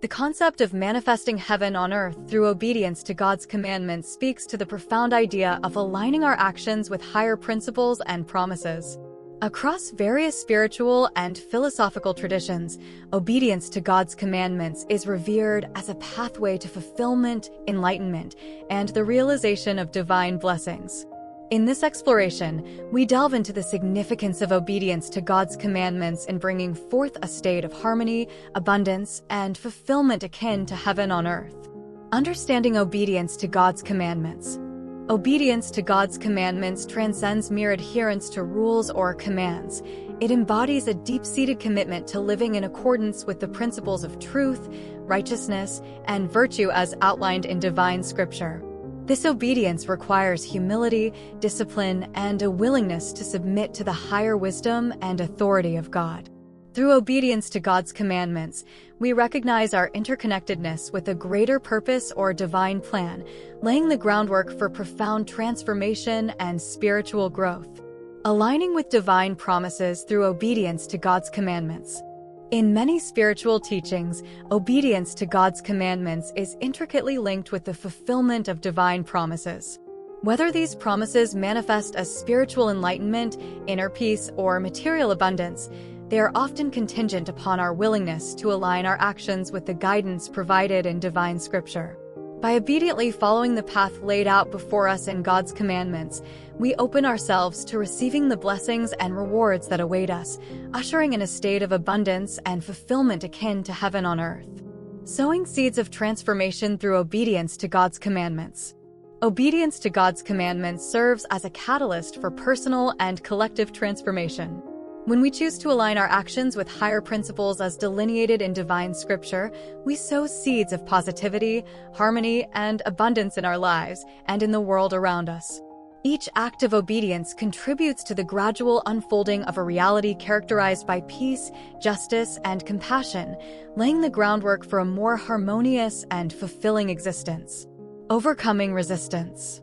The concept of manifesting heaven on earth through obedience to God's commandments speaks to the profound idea of aligning our actions with higher principles and promises. Across various spiritual and philosophical traditions, obedience to God's commandments is revered as a pathway to fulfillment, enlightenment, and the realization of divine blessings. In this exploration, we delve into the significance of obedience to God's commandments in bringing forth a state of harmony, abundance, and fulfillment akin to heaven on earth. Understanding obedience to God's commandments. Obedience to God's commandments transcends mere adherence to rules or commands. It embodies a deep-seated commitment to living in accordance with the principles of truth, righteousness, and virtue as outlined in divine scripture. This obedience requires humility, discipline, and a willingness to submit to the higher wisdom and authority of God. Through obedience to God's commandments, we recognize our interconnectedness with a greater purpose or divine plan, laying the groundwork for profound transformation and spiritual growth. Aligning with divine promises through obedience to God's commandments. In many spiritual teachings, obedience to God's commandments is intricately linked with the fulfillment of divine promises. Whether these promises manifest as spiritual enlightenment, inner peace, or material abundance, they are often contingent upon our willingness to align our actions with the guidance provided in divine scripture. By obediently following the path laid out before us in God's commandments, we open ourselves to receiving the blessings and rewards that await us, ushering in a state of abundance and fulfillment akin to heaven on earth. Sowing seeds of transformation through obedience to God's commandments. Obedience to God's commandments serves as a catalyst for personal and collective transformation. When we choose to align our actions with higher principles as delineated in divine scripture, we sow seeds of positivity, harmony, and abundance in our lives and in the world around us. Each act of obedience contributes to the gradual unfolding of a reality characterized by peace, justice, and compassion, laying the groundwork for a more harmonious and fulfilling existence. Overcoming resistance.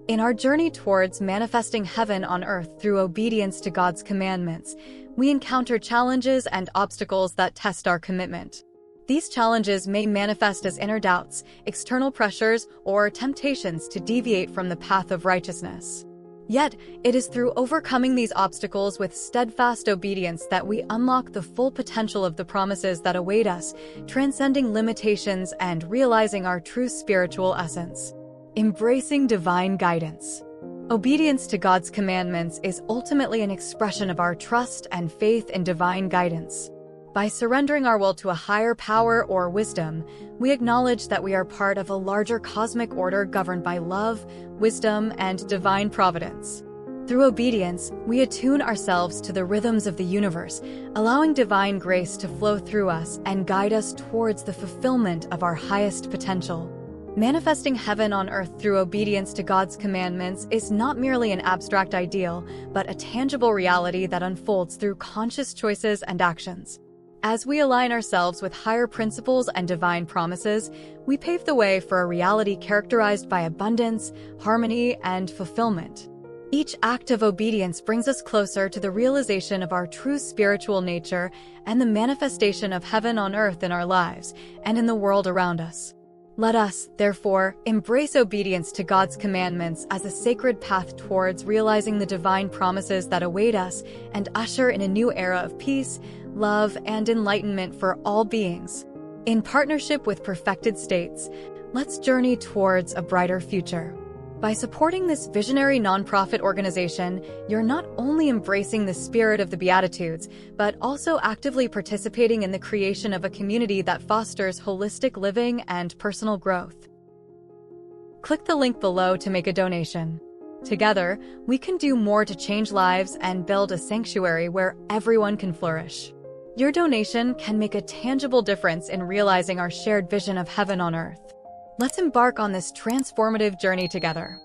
In our journey towards manifesting heaven on earth through obedience to God's commandments, we encounter challenges and obstacles that test our commitment. These challenges may manifest as inner doubts, external pressures, or temptations to deviate from the path of righteousness. Yet, it is through overcoming these obstacles with steadfast obedience that we unlock the full potential of the promises that await us, transcending limitations and realizing our true spiritual essence. Embracing divine guidance. Obedience to God's commandments is ultimately an expression of our trust and faith in divine guidance. By surrendering our will to a higher power or wisdom, we acknowledge that we are part of a larger cosmic order governed by love, wisdom, and divine providence. Through obedience, we attune ourselves to the rhythms of the universe, allowing divine grace to flow through us and guide us towards the fulfillment of our highest potential. Manifesting heaven on earth through obedience to God's commandments is not merely an abstract ideal, but a tangible reality that unfolds through conscious choices and actions. As we align ourselves with higher principles and divine promises, we pave the way for a reality characterized by abundance, harmony, and fulfillment. Each act of obedience brings us closer to the realization of our true spiritual nature and the manifestation of heaven on earth in our lives and in the world around us. Let us, therefore, embrace obedience to God's commandments as a sacred path towards realizing the divine promises that await us and usher in a new era of peace, love, and enlightenment for all beings. In partnership with Perfected States, let's journey towards a brighter future. By supporting this visionary nonprofit organization, you're not only embracing the spirit of the Beatitudes, but also actively participating in the creation of a community that fosters holistic living and personal growth. Click the link below to make a donation. Together, we can do more to change lives and build a sanctuary where everyone can flourish. Your donation can make a tangible difference in realizing our shared vision of heaven on earth. Let's embark on this transformative journey together.